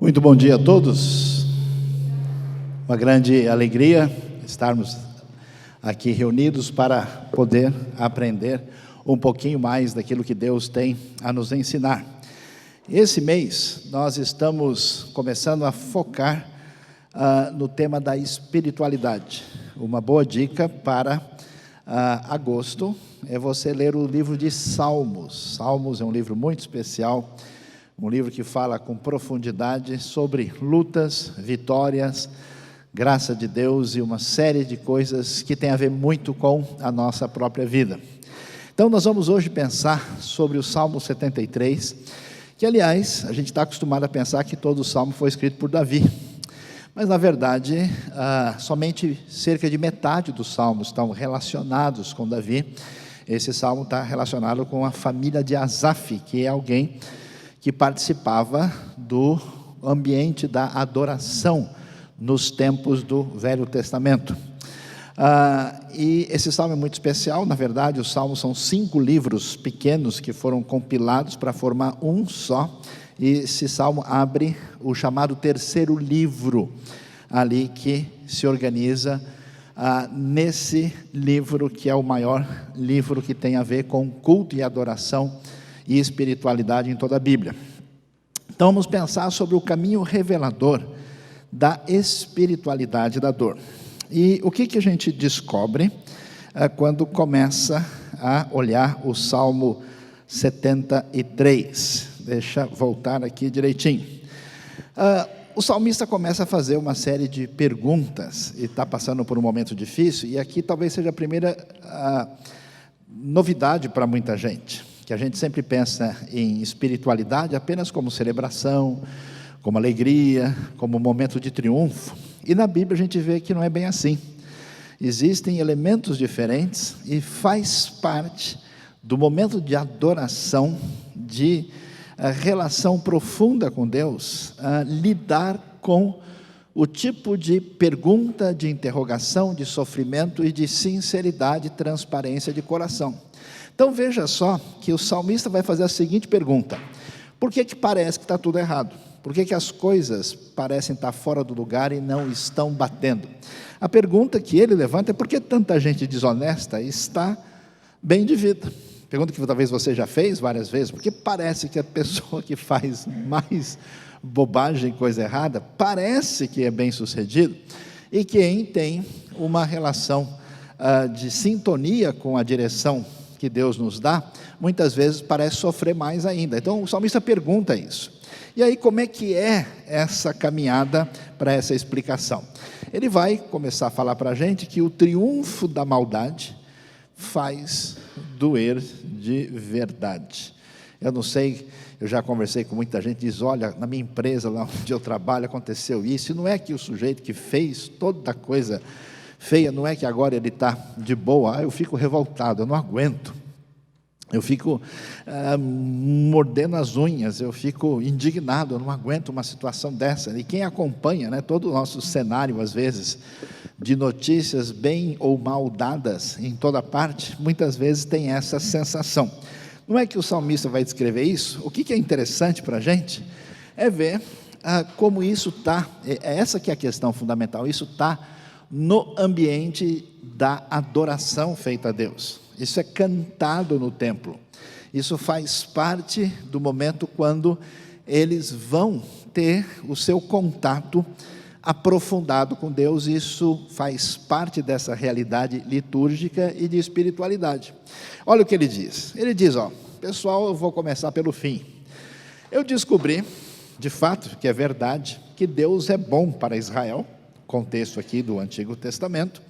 Muito bom dia a todos. Uma grande alegria estarmos aqui reunidos para poder aprender um pouquinho mais daquilo que Deus tem a nos ensinar. Esse mês nós estamos começando a focar no tema da espiritualidade. Uma boa dica para agosto é você ler o livro de Salmos. Salmos é um livro muito especial, um livro que fala com profundidade sobre lutas, vitórias, graça de Deus e uma série de coisas que tem a ver muito com a nossa própria vida. Então nós vamos hoje pensar sobre o Salmo 73, que aliás, a gente está acostumado a pensar que todo o Salmo foi escrito por Davi. Mas na verdade, somente cerca de metade dos Salmos estão relacionados com Davi. Esse Salmo está relacionado com a família de Asaf, que é alguém que participava do ambiente da adoração nos tempos do Velho Testamento. E esse salmo é muito especial. Na verdade, os salmos são 5 livros pequenos que foram compilados para formar um só, e esse salmo abre o chamado terceiro livro, ali que se organiza nesse livro, que é o maior livro que tem a ver com culto e adoração e espiritualidade em toda a Bíblia. Então vamos pensar sobre o caminho revelador da espiritualidade da dor. E o que a gente descobre quando começa a olhar o Salmo 73? Deixa eu voltar aqui direitinho. O salmista começa a fazer uma série de perguntas, e está passando por um momento difícil, e aqui talvez seja a primeira novidade para muita gente, que a gente sempre pensa em espiritualidade apenas como celebração, como alegria, como momento de triunfo, e na Bíblia a gente vê que não é bem assim. Existem elementos diferentes e faz parte do momento de adoração, de relação profunda com Deus, lidar com o tipo de pergunta, de interrogação, de sofrimento e de sinceridade e transparência de coração. Então veja só que o salmista vai fazer a seguinte pergunta: por que parece que está tudo errado? Por que as coisas parecem estar fora do lugar e não estão batendo? A pergunta que ele levanta é: por que tanta gente desonesta está bem de vida? Pergunta que talvez você já fez várias vezes: porque parece que a pessoa que faz mais bobagem, coisa errada, parece que é bem sucedido, e quem tem uma relação de sintonia com a direção que Deus nos dá, muitas vezes parece sofrer mais ainda. Então o salmista pergunta isso. E aí, como é que é essa caminhada para essa explicação? Ele vai começar a falar para a gente que o triunfo da maldade faz doer de verdade. Eu não sei, eu já conversei com muita gente, diz: olha, na minha empresa, lá onde eu trabalho, aconteceu isso, e não é que o sujeito que fez toda coisa feia, não é que agora ele está de boa. Eu fico revoltado, eu não aguento, eu fico mordendo as unhas, eu fico indignado, eu não aguento uma situação dessa. E quem acompanha, todo o nosso cenário, às vezes, de notícias bem ou mal dadas em toda parte, muitas vezes tem essa sensação. Não é que o salmista vai descrever isso? O que é interessante para a gente é ver como isso está, essa que é a questão fundamental, isso está no ambiente da adoração feita a Deus. Isso é cantado no templo, isso faz parte do momento quando eles vão ter o seu contato aprofundado com Deus. Isso faz parte dessa realidade litúrgica e de espiritualidade. Olha o que ele diz, pessoal, eu vou começar pelo fim. Eu descobri, de fato, que é verdade, que Deus é bom para Israel, contexto aqui do Antigo Testamento,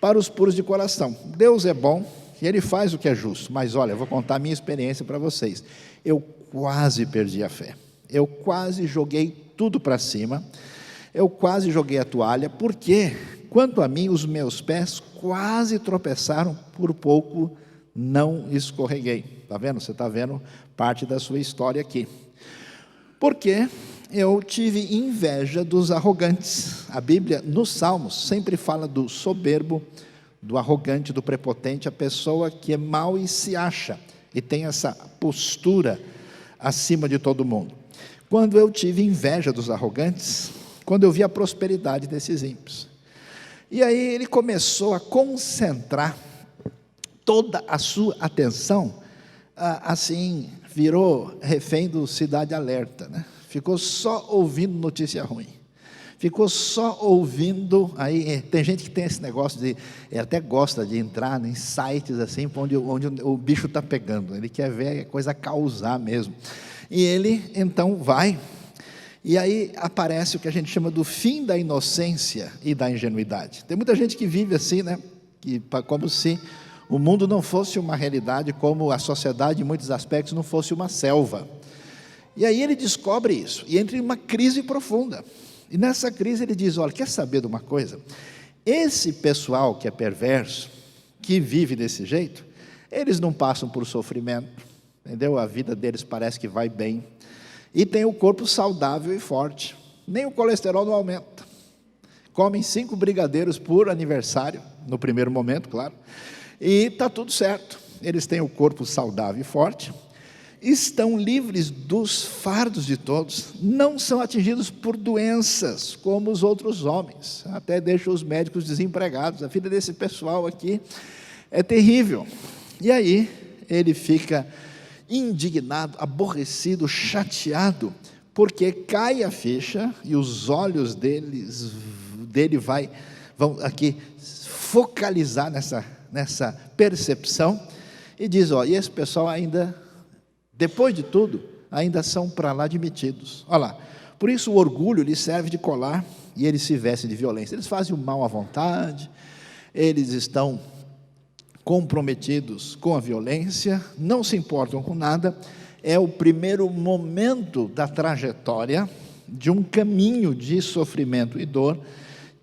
para os puros de coração. Deus é bom e Ele faz o que é justo. Mas olha, eu vou contar a minha experiência para vocês. Eu quase perdi a fé, eu quase joguei tudo para cima, eu quase joguei a toalha, porque, quanto a mim, os meus pés quase tropeçaram, por pouco não escorreguei. Está vendo? Você está vendo parte da sua história aqui. Porque eu tive inveja dos arrogantes. A Bíblia, nos Salmos, sempre fala do soberbo, do arrogante, do prepotente, a pessoa que é mau e se acha, e tem essa postura acima de todo mundo. quando eu tive inveja dos arrogantes, quando eu vi a prosperidade desses ímpios. E aí ele começou a concentrar toda a sua atenção, assim, virou refém do Cidade Alerta, né? Ficou só ouvindo notícia ruim. Ficou só ouvindo, aí tem gente que tem esse negócio de, até gosta de entrar em sites assim, onde o bicho está pegando, ele quer ver a coisa causar mesmo. E ele então vai, e aí aparece o que a gente chama do fim da inocência e da ingenuidade. Tem muita gente que vive assim, né? Como se o mundo não fosse uma realidade, como a sociedade em muitos aspectos não fosse uma selva. E aí ele descobre isso, e entra em uma crise profunda. E nessa crise ele diz, olha, quer saber de uma coisa? Esse pessoal que é perverso, que vive desse jeito, eles não passam por sofrimento, entendeu? A vida deles parece que vai bem, e tem o corpo saudável e forte, nem o colesterol não aumenta, comem 5 brigadeiros por aniversário, no primeiro momento, claro, e está tudo certo, eles têm o corpo saudável e forte, estão livres dos fardos de todos, não são atingidos por doenças como os outros homens, até deixam os médicos desempregados. A vida desse pessoal aqui é terrível. E aí ele fica indignado, aborrecido, chateado, porque cai a ficha e os olhos dele vão aqui focalizar nessa percepção e diz, ó, e esse pessoal ainda, depois de tudo, ainda são para lá de metidos. Olha lá, por isso o orgulho lhes serve de colar e eles se vestem de violência. Eles fazem o mal à vontade, eles estão comprometidos com a violência, não se importam com nada. É o primeiro momento da trajetória de um caminho de sofrimento e dor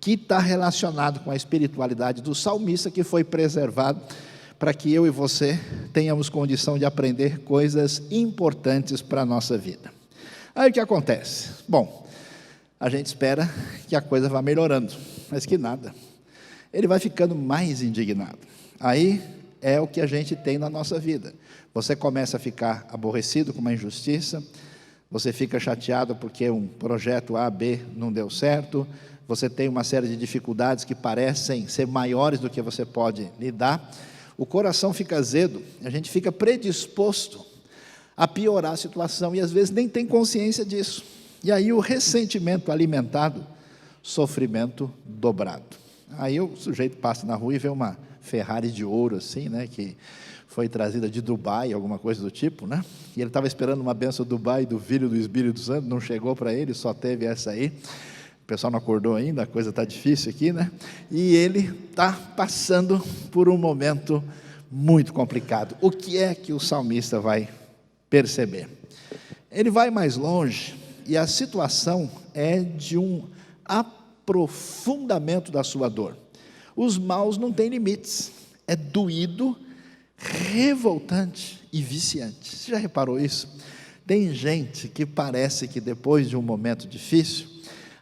que está relacionado com a espiritualidade do salmista, que foi preservado para que eu e você tenhamos condição de aprender coisas importantes para a nossa vida. Aí o que acontece? Bom, a gente espera que a coisa vá melhorando, mas que nada. Ele vai ficando mais indignado. Aí é o que a gente tem na nossa vida. Você começa a ficar aborrecido com uma injustiça, você fica chateado porque um projeto A, B não deu certo, você tem uma série de dificuldades que parecem ser maiores do que você pode lidar, o coração fica azedo, a gente fica predisposto a piorar a situação, e às vezes nem tem consciência disso, e aí o ressentimento alimentado, sofrimento dobrado. Aí o sujeito passa na rua e vê uma Ferrari de ouro assim, né, que foi trazida de Dubai, alguma coisa do tipo, né, e ele estava esperando uma bênção do Dubai, do Filho do Espírito Santo, não chegou para ele, só teve essa aí. O pessoal não acordou ainda, a coisa está difícil aqui, né? E ele está passando por um momento muito complicado. O que é que o salmista vai perceber? Ele vai mais longe e a situação é de um aprofundamento da sua dor. Os maus não têm limites, é doído, revoltante e viciante. Você já reparou isso? Tem gente que parece que depois de um momento difícil,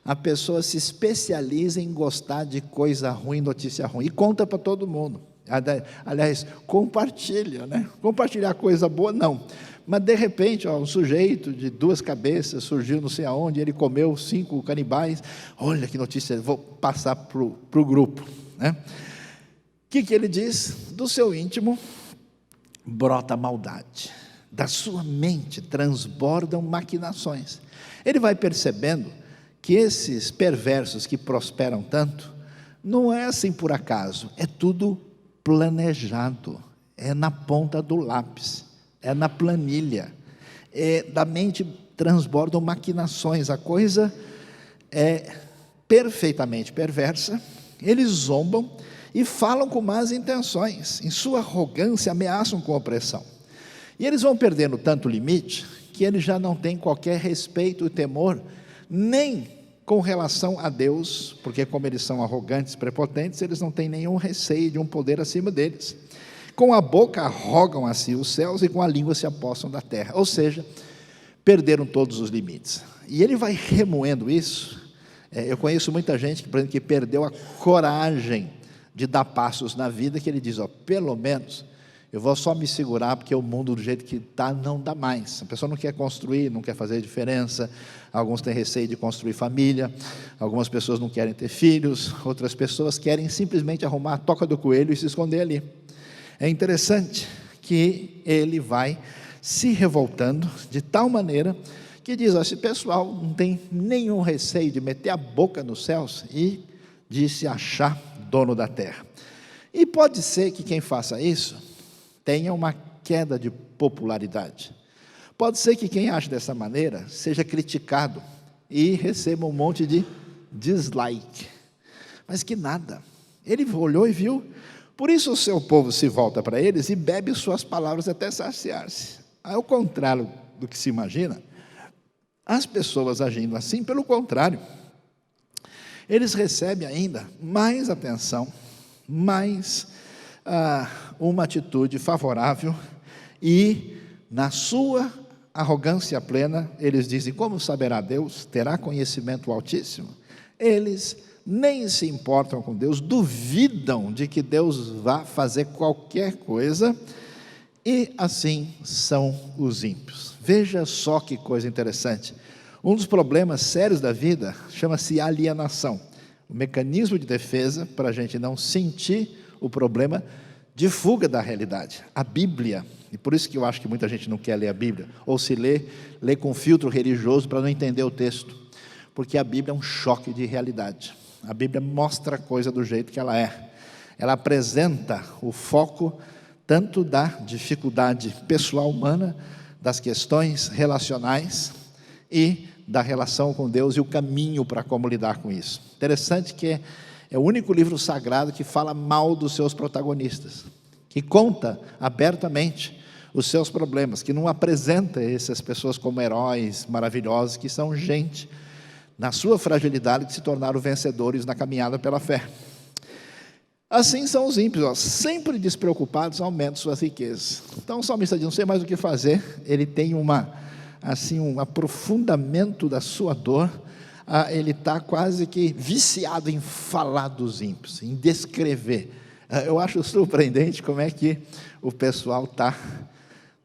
a pessoa se especializa em gostar de coisa ruim, notícia ruim, e conta para todo mundo. Aliás, compartilha, né? Compartilhar coisa boa, não. Mas de repente, um sujeito de 2 cabeças surgiu não sei aonde, ele comeu 5 canibais, olha que notícia, vou passar para o grupo, né? O que ele diz? Do seu íntimo brota maldade, da sua mente transbordam maquinações. Ele vai percebendo que esses perversos que prosperam tanto, não é assim por acaso, é tudo planejado, é na ponta do lápis, é na planilha, da mente transbordam maquinações, a coisa é perfeitamente perversa, eles zombam e falam com más intenções, em sua arrogância ameaçam com opressão, e eles vão perdendo tanto limite, que eles já não têm qualquer respeito e temor, nem com relação a Deus, porque como eles são arrogantes, prepotentes, eles não têm nenhum receio de um poder acima deles. Com a boca arrogam a si os céus e com a língua se apossam da terra. Ou seja, perderam todos os limites. E ele vai remoendo isso. Eu conheço muita gente, por exemplo, que perdeu a coragem de dar passos na vida, que ele diz, pelo menos eu vou só me segurar porque o mundo do jeito que está não dá mais. A pessoa não quer construir, não quer fazer diferença. Alguns têm receio de construir família, algumas pessoas não querem ter filhos, outras pessoas querem simplesmente arrumar a toca do coelho e se esconder ali. É interessante que ele vai se revoltando de tal maneira que diz: esse pessoal não tem nenhum receio de meter a boca nos céus e de se achar dono da terra. E pode ser que quem faça isso tenha uma queda de popularidade. Pode ser que quem age dessa maneira seja criticado e receba um monte de dislike. Mas que nada. Ele olhou e viu. Por isso o seu povo se volta para eles e bebe suas palavras até saciar-se. Ao contrário do que se imagina, as pessoas agindo assim, pelo contrário, eles recebem ainda mais atenção, mais uma atitude favorável, e na sua arrogância plena, eles dizem: como saberá Deus? Terá conhecimento o Altíssimo? Eles nem se importam com Deus, duvidam de que Deus vá fazer qualquer coisa, e assim são os ímpios. Veja só que coisa interessante. Um dos problemas sérios da vida chama-se alienação, o mecanismo de defesa para a gente não sentir o problema de fuga da realidade. A Bíblia, e por isso que eu acho que muita gente não quer ler a Bíblia, ou se lê com filtro religioso para não entender o texto, porque a Bíblia é um choque de realidade. A Bíblia mostra a coisa do jeito que ela é. Ela apresenta o foco tanto da dificuldade pessoal humana, das questões relacionais e da relação com Deus e o caminho para como lidar com isso. Interessante que é o único livro sagrado que fala mal dos seus protagonistas, que conta abertamente os seus problemas, que não apresenta essas pessoas como heróis maravilhosos, que são gente, na sua fragilidade, que se tornaram vencedores na caminhada pela fé. Assim são os ímpios, sempre despreocupados, aumentam suas riquezas. Então o salmista diz: não sei mais o que fazer. Ele tem um aprofundamento da sua dor. Ele está quase que viciado em falar dos ímpios, em descrever. Eu acho surpreendente como é que o pessoal está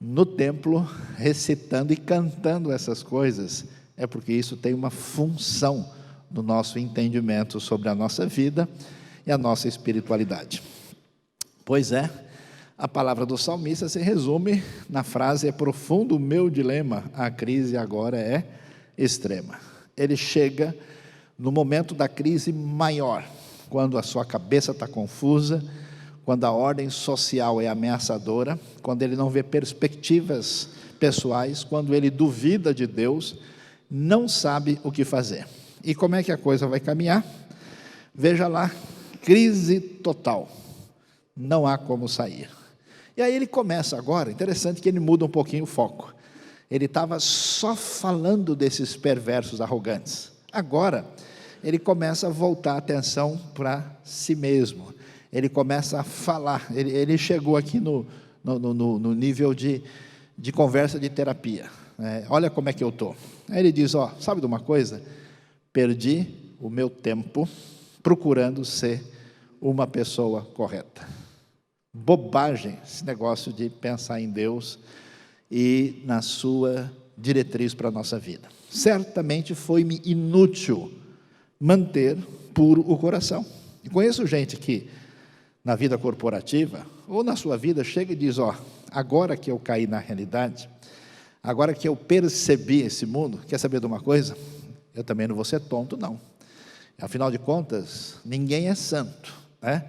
no templo recitando e cantando essas coisas. É porque isso tem uma função no nosso entendimento sobre a nossa vida e a nossa espiritualidade. Pois é, a palavra do salmista se resume na frase: é profundo o meu dilema, a crise agora é extrema. Ele chega no momento da crise maior, quando a sua cabeça está confusa, quando a ordem social é ameaçadora, quando ele não vê perspectivas pessoais, quando ele duvida de Deus, não sabe o que fazer. E como é que a coisa vai caminhar? Veja lá: crise total, não há como sair. E aí ele começa agora, interessante que ele muda um pouquinho o foco. Ele estava só falando desses perversos arrogantes. Agora, ele começa a voltar a atenção para si mesmo. Ele começa a falar. Ele chegou aqui no nível de conversa de terapia. Olha como é que eu estou. Aí ele diz: sabe de uma coisa? Perdi o meu tempo procurando ser uma pessoa correta. Bobagem esse negócio de pensar em Deus e na sua diretriz para a nossa vida. Certamente foi-me inútil manter puro o coração. E conheço gente que na vida corporativa ou na sua vida chega e diz: agora que eu caí na realidade, agora que eu percebi esse mundo, quer saber de uma coisa? Eu também não vou ser tonto, não. Afinal de contas, ninguém é santo, né?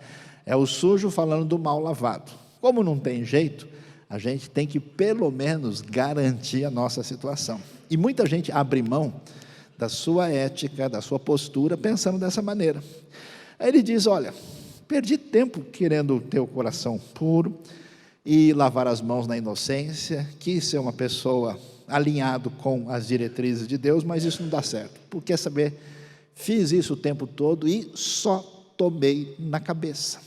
É o sujo falando do mal lavado. Como não tem jeito, a gente tem que pelo menos garantir a nossa situação. E muita gente abre mão da sua ética, da sua postura, pensando dessa maneira. Aí ele diz: olha, perdi tempo querendo ter o coração puro e lavar as mãos na inocência, quis ser uma pessoa alinhado com as diretrizes de Deus, mas isso não dá certo. Porque, quer saber, fiz isso o tempo todo e só tomei na cabeça.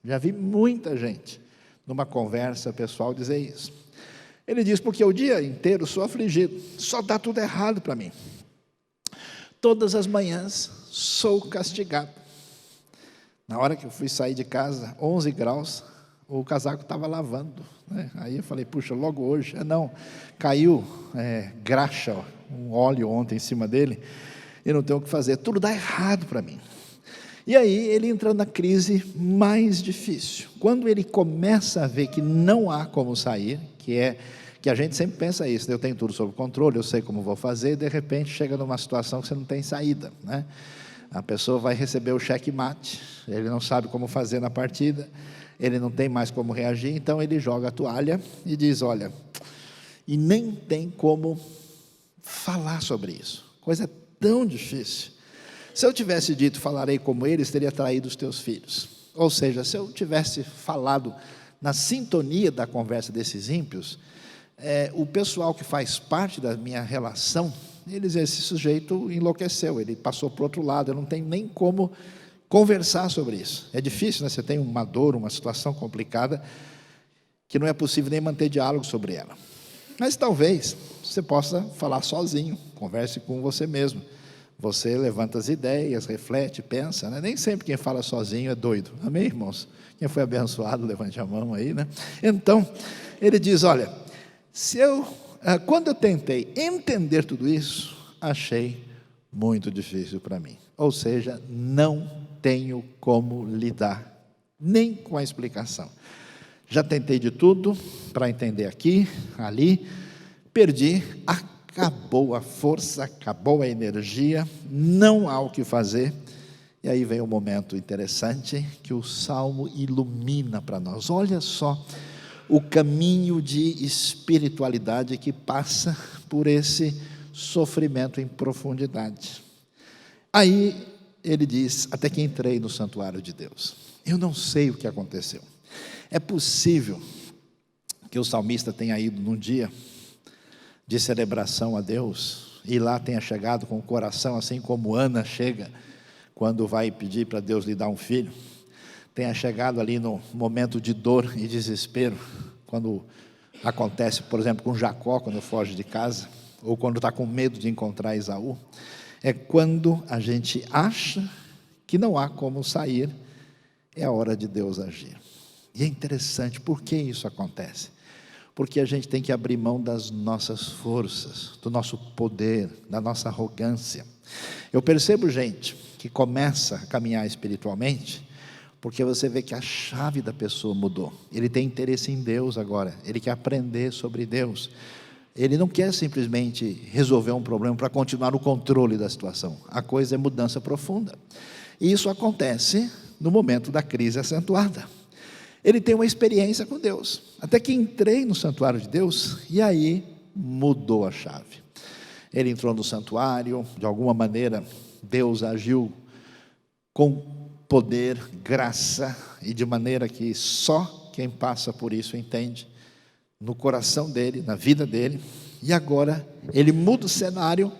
Já vi muita gente numa conversa pessoal dizer isso. Ele diz: porque o dia inteiro sou afligido, só dá tudo errado para mim. Todas as manhãs sou castigado. Na hora que eu fui sair de casa, 11 graus, o casaco estava lavando, né? Aí eu falei, puxa, logo hoje. Não, caiu graxa, um óleo ontem em cima dele, e não tenho o que fazer, tudo dá errado para mim. E aí ele entra na crise mais difícil. Quando ele começa a ver que não há como sair, que a gente sempre pensa isso, eu tenho tudo sob controle, eu sei como vou fazer, e de repente chega numa situação que você não tem saída, né? A pessoa vai receber o checkmate, ele não sabe como fazer na partida, ele não tem mais como reagir, então ele joga a toalha e diz, olha, e nem tem como falar sobre isso, coisa tão difícil. Se eu tivesse dito, falarei como eles, teria traído os teus filhos. Ou seja, se eu tivesse falado na sintonia da conversa desses ímpios, o pessoal que faz parte da minha relação, esse sujeito enlouqueceu, ele passou para o outro lado, eu não tenho nem como conversar sobre isso. É difícil, né? Você tem uma dor, uma situação complicada, que não é possível nem manter diálogo sobre ela. Mas talvez você possa falar sozinho, converse com você mesmo. Você levanta as ideias, reflete, pensa, né? Nem sempre quem fala sozinho é doido. Amém, irmãos? Quem foi abençoado, levante a mão aí, né? Então, ele diz, olha, quando eu tentei entender tudo isso, achei muito difícil para mim. Ou seja, não tenho como lidar, nem com a explicação. Já tentei de tudo para entender aqui, ali, perdi, acabou a força, acabou a energia, não há o que fazer. E aí vem um momento interessante que o Salmo ilumina para nós. Olha só o caminho de espiritualidade que passa por esse sofrimento em profundidade. Aí ele diz, até que entrei no santuário de Deus. Eu não sei o que aconteceu. É possível que o salmista tenha ido num dia de celebração a Deus, e lá tenha chegado com o coração, assim como Ana chega, quando vai pedir para Deus lhe dar um filho, tenha chegado ali no momento de dor e desespero, quando acontece, por exemplo, com Jacó, quando foge de casa, ou quando está com medo de encontrar Esaú, é quando a gente acha que não há como sair, é a hora de Deus agir. E é interessante, por que isso acontece? Porque a gente tem que abrir mão das nossas forças, do nosso poder, da nossa arrogância. Eu percebo gente que começa a caminhar espiritualmente, porque você vê que a chave da pessoa mudou. Ele tem interesse em Deus agora, ele quer aprender sobre Deus. Ele não quer simplesmente resolver um problema para continuar no controle da situação. A coisa é mudança profunda. E isso acontece no momento da crise acentuada. Ele tem uma experiência com Deus, até que entrei no santuário de Deus, e aí mudou a chave. Ele entrou no santuário, de alguma maneira Deus agiu com poder, graça, e de maneira que só quem passa por isso entende, no coração dele, na vida dele. E agora ele muda o cenário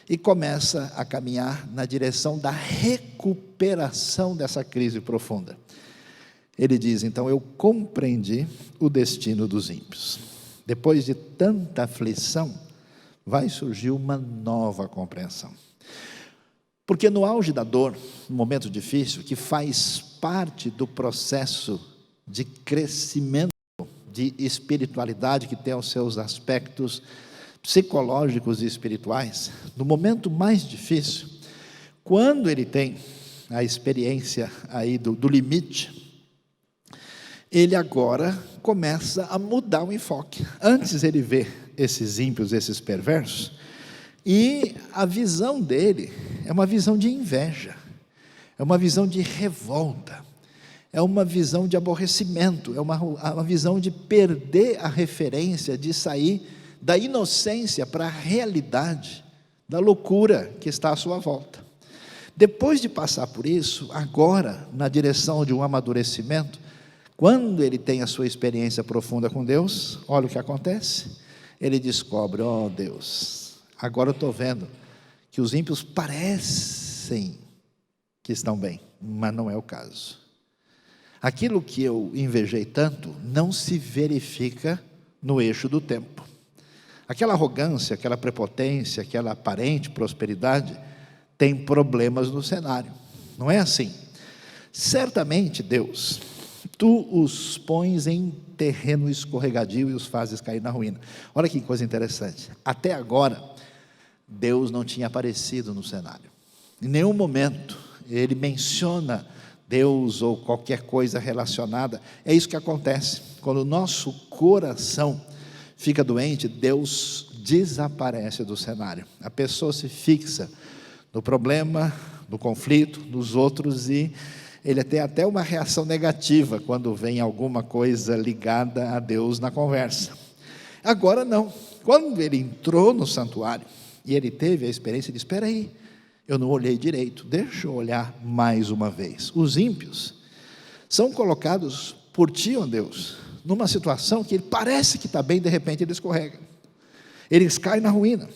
e começa a caminhar na direção da recuperação dessa crise profunda. Ele diz, então, eu compreendi o destino dos ímpios. Depois de tanta aflição, vai surgir uma nova compreensão. Porque no auge da dor, no momento difícil, que faz parte do processo de crescimento, de espiritualidade, que tem os seus aspectos psicológicos e espirituais, no momento mais difícil, quando ele tem a experiência aí do limite, ele agora começa a mudar o enfoque. Antes ele vê esses ímpios, esses perversos, e a visão dele é uma visão de inveja, é uma visão de revolta, é uma visão de aborrecimento, é uma visão de perder a referência, de sair da inocência para a realidade, da loucura que está à sua volta. Depois de passar por isso, agora, na direção de um amadurecimento, quando ele tem a sua experiência profunda com Deus, olha o que acontece. Ele descobre, ó Deus, agora eu estou vendo que os ímpios parecem que estão bem, mas não é o caso. Aquilo que eu invejei tanto não se verifica no eixo do tempo. Aquela arrogância, aquela prepotência, aquela aparente prosperidade tem problemas no cenário. Não é assim. Certamente Deus, tu os pões em terreno escorregadio e os fazes cair na ruína. Olha que coisa interessante. Até agora, Deus não tinha aparecido no cenário. Em nenhum momento ele menciona Deus ou qualquer coisa relacionada. É isso que acontece. Quando o nosso coração fica doente, Deus desaparece do cenário. A pessoa se fixa no problema, no conflito, nos outros, e ele tem até uma reação negativa quando vem alguma coisa ligada a Deus na conversa. Agora não. Quando ele entrou no santuário e ele teve a experiência de: espera aí, eu não olhei direito, deixa eu olhar mais uma vez. Os ímpios são colocados por ti, ó Deus, numa situação que ele parece que está bem, de repente ele escorrega, eles caem na ruína.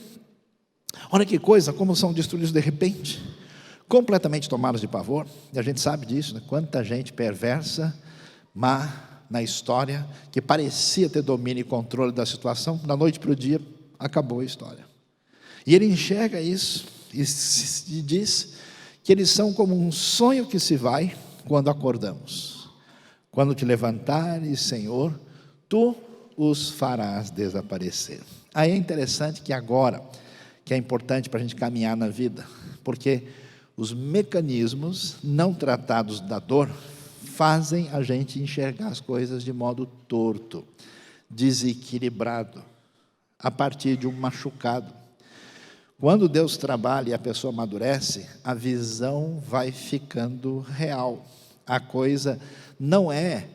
Olha que coisa, como são destruídos de repente, completamente tomados de pavor. E a gente sabe disso, né? Quanta gente perversa, má na história, que parecia ter domínio e controle da situação, da noite para o dia, acabou a história. E ele enxerga isso e diz que eles são como um sonho que se vai quando acordamos. Quando te levantares, Senhor, tu os farás desaparecer. Aí é interessante que agora, que é importante para a gente caminhar na vida, porque os mecanismos não tratados da dor fazem a gente enxergar as coisas de modo torto, desequilibrado, a partir de um machucado. Quando Deus trabalha e a pessoa amadurece, a visão vai ficando real. A coisa não é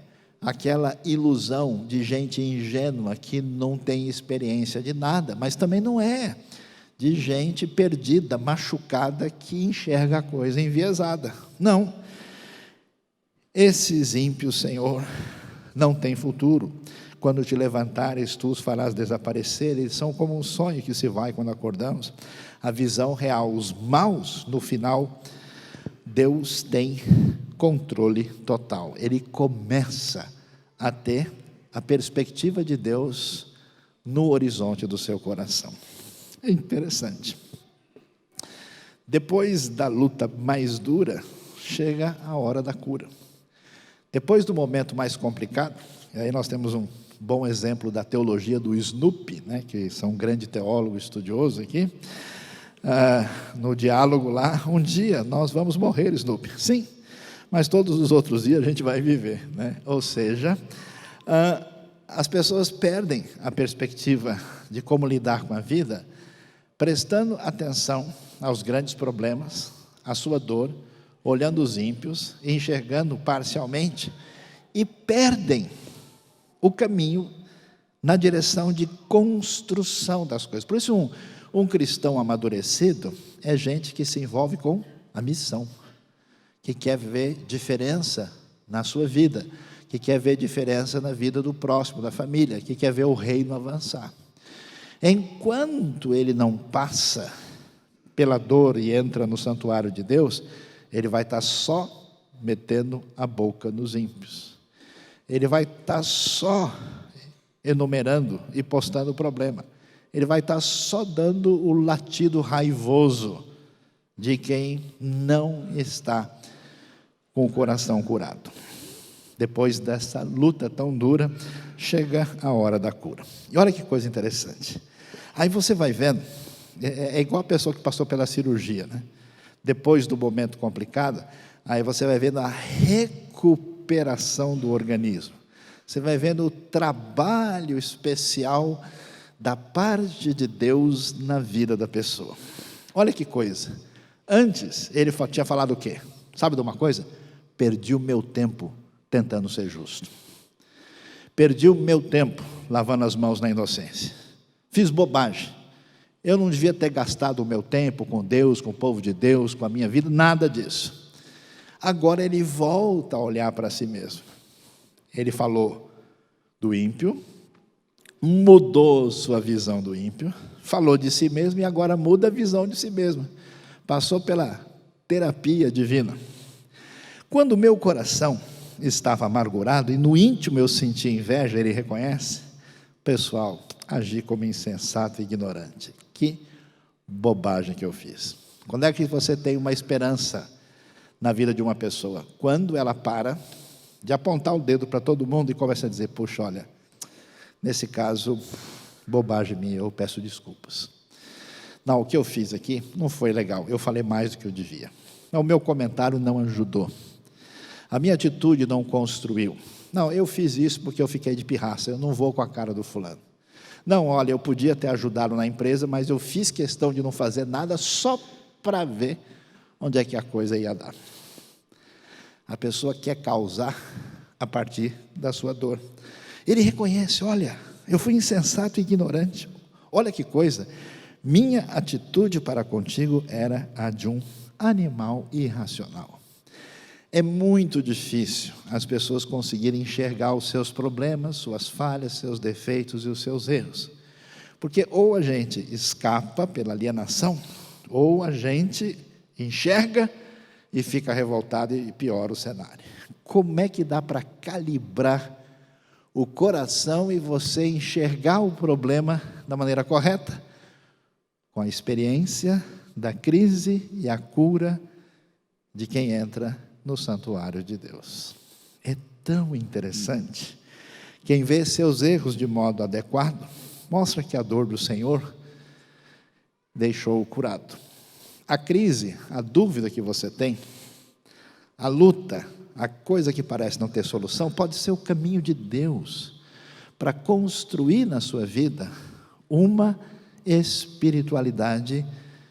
aquela ilusão de gente ingênua que não tem experiência de nada, mas também não é de gente perdida, machucada, que enxerga a coisa enviesada. Não. Esses ímpios, Senhor, não têm futuro. Quando te levantares, tu os farás desaparecer. Eles são como um sonho que se vai quando acordamos. A visão real, os maus, no final, Deus tem controle total. Ele começa a ter a perspectiva de Deus no horizonte do seu coração. É interessante. Depois da luta mais dura, chega a hora da cura. Depois do momento mais complicado, e aí nós temos um bom exemplo da teologia do Snoop, né, que são um grande teólogo estudioso aqui, no diálogo lá: um dia nós vamos morrer, Snoop. Sim, mas todos os outros dias a gente vai viver, né? Ou seja, as pessoas perdem a perspectiva de como lidar com a vida, prestando atenção aos grandes problemas, à sua dor, olhando os ímpios, enxergando parcialmente, e perdem o caminho na direção de construção das coisas. Por isso, um cristão amadurecido é gente que se envolve com a missão, que quer ver diferença na sua vida, que quer ver diferença na vida do próximo, da família, que quer ver o reino avançar. Enquanto ele não passa pela dor e entra no santuário de Deus, ele vai estar só metendo a boca nos ímpios. Ele vai estar só enumerando e postando o problema. Ele vai estar só dando o latido raivoso de quem não está com o coração curado. Depois dessa luta tão dura, chega a hora da cura. E olha que coisa interessante. Aí você vai vendo, é igual a pessoa que passou pela cirurgia, né? Depois do momento complicado, aí você vai vendo a recuperação do organismo. Você vai vendo o trabalho especial da parte de Deus na vida da pessoa. Olha que coisa. Antes, ele tinha falado o quê? Sabe de uma coisa? Perdi o meu tempo tentando ser justo. Perdi o meu tempo lavando as mãos na inocência. Fiz bobagem. Eu não devia ter gastado o meu tempo com Deus, com o povo de Deus, com a minha vida, nada disso. Agora ele volta a olhar para si mesmo. Ele falou do ímpio, mudou sua visão do ímpio, falou de si mesmo e agora muda a visão de si mesmo. Passou pela terapia divina. Quando o meu coração estava amargurado e no íntimo eu sentia inveja, ele reconhece: pessoal, agi como insensato e ignorante. Que bobagem que eu fiz. Quando é que você tem uma esperança na vida de uma pessoa? Quando ela para de apontar o dedo para todo mundo e começa a dizer: puxa, olha, nesse caso, bobagem minha, eu peço desculpas. Não, o que eu fiz aqui não foi legal, eu falei mais do que eu devia. Não, o meu comentário não ajudou. A minha atitude não construiu. Não, eu fiz isso porque eu fiquei de pirraça, eu não vou com a cara do fulano. Não, olha, eu podia ter ajudado na empresa, mas eu fiz questão de não fazer nada só para ver onde é que a coisa ia dar. A pessoa quer causar a partir da sua dor. Ele reconhece: olha, eu fui insensato e ignorante. Olha que coisa, minha atitude para contigo era a de um animal irracional. É muito difícil as pessoas conseguirem enxergar os seus problemas, suas falhas, seus defeitos e os seus erros. Porque ou a gente escapa pela alienação, ou a gente enxerga e fica revoltado e piora o cenário. Como é que dá para calibrar o coração e você enxergar o problema da maneira correta? Com a experiência da crise e a cura de quem entra no santuário de Deus. É tão interessante. Quem vê seus erros de modo adequado, mostra que a dor do Senhor deixou-o curado. A crise, a dúvida que você tem, a luta, a coisa que parece não ter solução, pode ser o caminho de Deus para construir na sua vida uma espiritualidade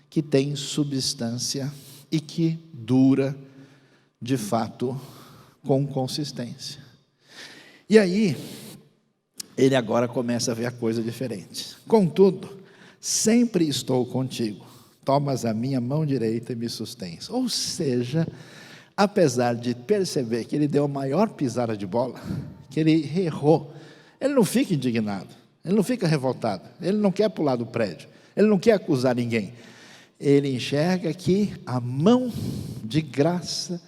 que tem substância e que dura de fato com consistência. E aí, ele agora começa a ver a coisa diferente. Contudo, sempre estou contigo, tomas a minha mão direita e me sustens. Ou seja, apesar de perceber que ele deu a maior pisada de bola, que ele errou, ele não fica indignado, ele não fica revoltado, ele não quer pular do prédio, ele não quer acusar ninguém. Ele enxerga que a mão de graça,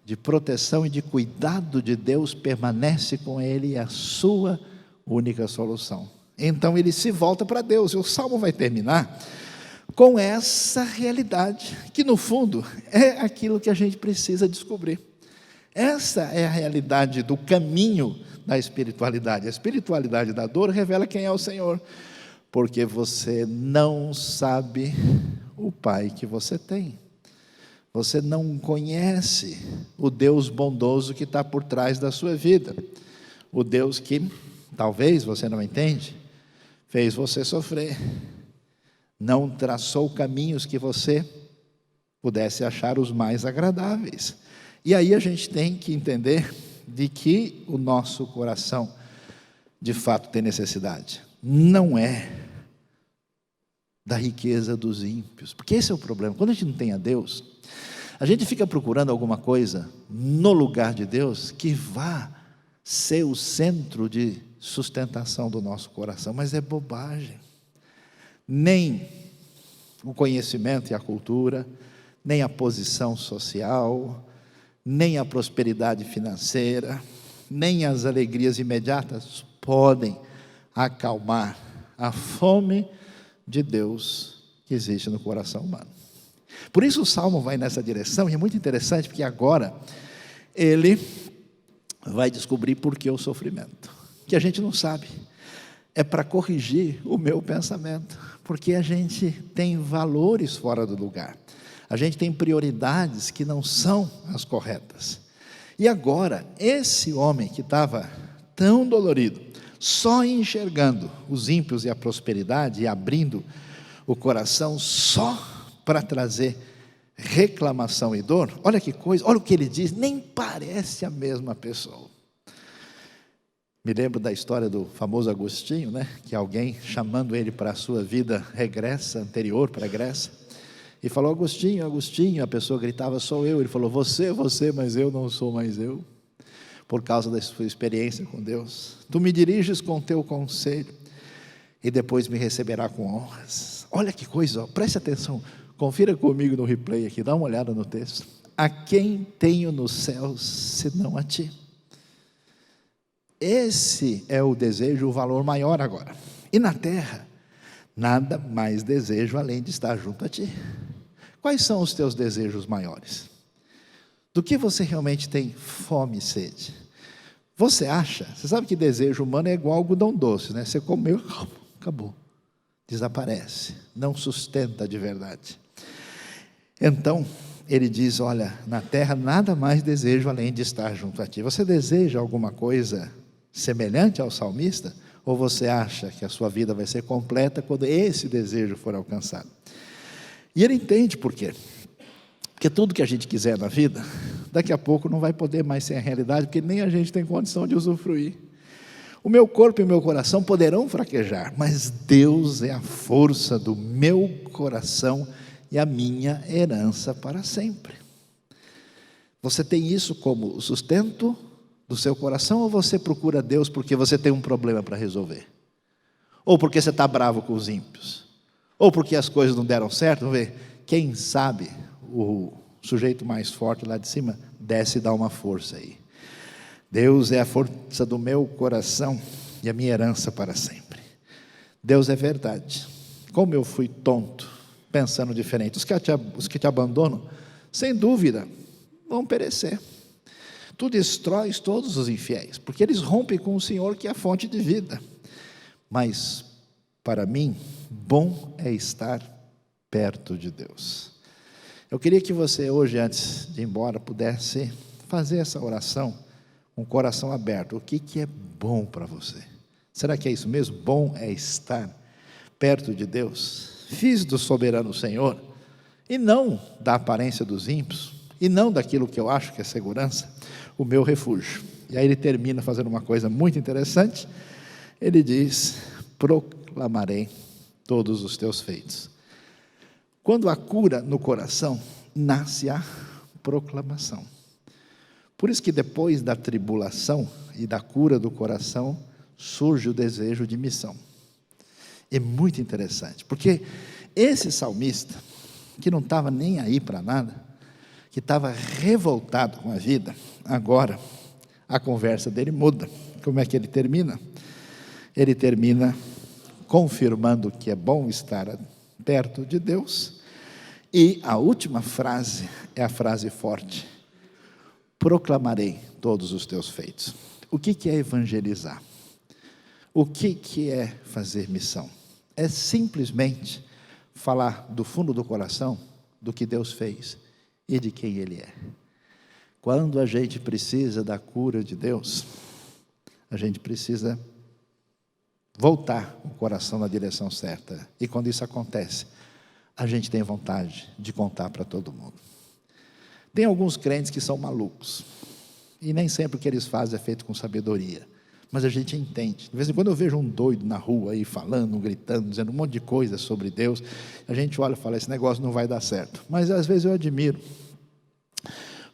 de proteção e de cuidado de Deus permanece com ele, e a sua única solução. Então ele se volta para Deus, e o Salmo vai terminar com essa realidade, que no fundo é aquilo que a gente precisa descobrir. Essa é a realidade do caminho da espiritualidade. A espiritualidade da dor revela quem é o Senhor, porque você não sabe o Pai que você tem. Você não conhece o Deus bondoso que está por trás da sua vida. O Deus que, talvez você não entende, fez você sofrer. Não traçou caminhos que você pudesse achar os mais agradáveis. E aí a gente tem que entender de que o nosso coração, de fato, tem necessidade. Não é da riqueza dos ímpios, porque esse é o problema. Quando a gente não tem a Deus, a gente fica procurando alguma coisa no lugar de Deus que vá ser o centro de sustentação do nosso coração, mas é bobagem. Nem o conhecimento e a cultura, nem a posição social, nem a prosperidade financeira, nem as alegrias imediatas podem acalmar a fome de Deus que existe no coração humano. Por isso o Salmo vai nessa direção, e é muito interessante, porque agora ele vai descobrir por que o sofrimento, que a gente não sabe. É para corrigir o meu pensamento, porque a gente tem valores fora do lugar, a gente tem prioridades que não são as corretas. E agora, esse homem que estava tão dolorido, só enxergando os ímpios e a prosperidade, e abrindo o coração só para trazer reclamação e dor, olha que coisa, olha o que ele diz, nem parece a mesma pessoa. Me lembro da história do famoso Agostinho, né? Que alguém chamando ele para a sua vida regressa, anterior, pregressa, e falou: Agostinho, Agostinho, a pessoa gritava: sou eu. Ele falou: você, mas eu não sou mais eu, por causa da sua experiência com Deus. Tu me diriges com teu conselho, e depois me receberá com honras. Olha que coisa, ó, preste atenção, confira comigo no replay aqui, dá uma olhada no texto. A quem tenho nos céus, senão a ti? Esse é o desejo, o valor maior agora. E na terra, nada mais desejo além de estar junto a ti. Quais são os teus desejos maiores? Do que você realmente tem fome e sede? Você acha? Você sabe que desejo humano é igual algodão doce, né? Você comeu, acabou. Desaparece. Não sustenta de verdade. Então, ele diz, olha, na terra nada mais desejo além de estar junto a ti. Você deseja alguma coisa semelhante ao salmista? Ou você acha que a sua vida vai ser completa quando esse desejo for alcançado? E ele entende por quê. Porque tudo que a gente quiser na vida, daqui a pouco não vai poder mais ser a realidade, porque nem a gente tem condição de usufruir. O meu corpo e o meu coração poderão fraquejar, mas Deus é a força do meu coração e a minha herança para sempre. Você tem isso como o sustento do seu coração, ou você procura Deus porque você tem um problema para resolver? Ou porque você está bravo com os ímpios? Ou porque as coisas não deram certo? Vamos ver, quem sabe o sujeito mais forte lá de cima desce e dá uma força aí. Deus é a força do meu coração e a minha herança para sempre. Deus é verdade. Como eu fui tonto, pensando diferente. Os que te abandonam, sem dúvida, vão perecer. Tu destróis todos os infiéis, porque eles rompem com o Senhor, que é a fonte de vida. Mas, para mim, bom é estar perto de Deus. Eu queria que você hoje, antes de ir embora, pudesse fazer essa oração com o coração aberto. O que é bom para você? Será que é isso mesmo? Bom é estar perto de Deus? Fiz do soberano Senhor, e não da aparência dos ímpios, e não daquilo que eu acho que é segurança, o meu refúgio. E aí ele termina fazendo uma coisa muito interessante. Ele diz, proclamarei todos os teus feitos. Quando há cura no coração, nasce a proclamação. Por isso que depois da tribulação e da cura do coração, surge o desejo de missão. É muito interessante, porque esse salmista, que não estava nem aí para nada, que estava revoltado com a vida, agora a conversa dele muda. Como é que ele termina? Ele termina confirmando que é bom estar perto de Deus, e a última frase é a frase forte: proclamarei todos os teus feitos. O que é evangelizar? O que é fazer missão? É simplesmente falar do fundo do coração do que Deus fez e de quem Ele é. Quando a gente precisa da cura de Deus, a gente precisa voltar o coração na direção certa. E quando isso acontece, a gente tem vontade de contar para todo mundo. Tem alguns crentes que são malucos, e nem sempre o que eles fazem é feito com sabedoria, mas a gente entende. De vez em quando eu vejo um doido na rua aí falando, gritando, dizendo um monte de coisa sobre Deus, a gente olha e fala, esse negócio não vai dar certo. Mas às vezes eu admiro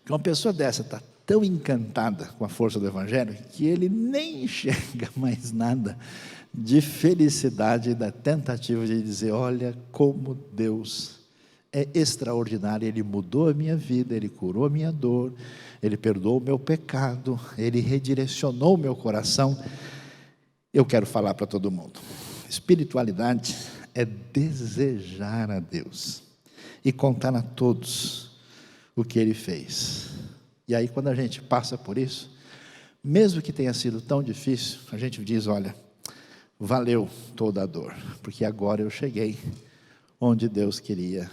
que uma pessoa dessa está tão encantada com a força do Evangelho, que ele nem enxerga mais nada de felicidade da tentativa de dizer, olha como Deus é extraordinário, Ele mudou a minha vida, Ele curou a minha dor, Ele perdoou o meu pecado, Ele redirecionou o meu coração. Eu quero falar para todo mundo, espiritualidade é desejar a Deus e contar a todos o que Ele fez. E aí quando a gente passa por isso, mesmo que tenha sido tão difícil, a gente diz, olha, valeu toda a dor, porque agora eu cheguei onde Deus queria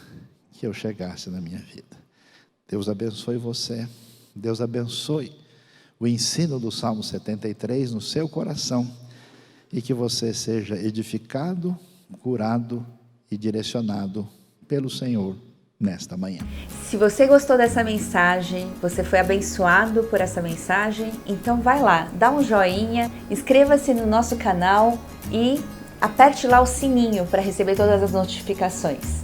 que eu chegasse na minha vida. Deus abençoe você, Deus abençoe o ensino do Salmo 73 no seu coração, e que você seja edificado, curado e direcionado pelo Senhor nesta manhã. Se você gostou dessa mensagem, você foi abençoado por essa mensagem, então vai lá, dá um joinha, inscreva-se no nosso canal e aperte lá o sininho para receber todas as notificações.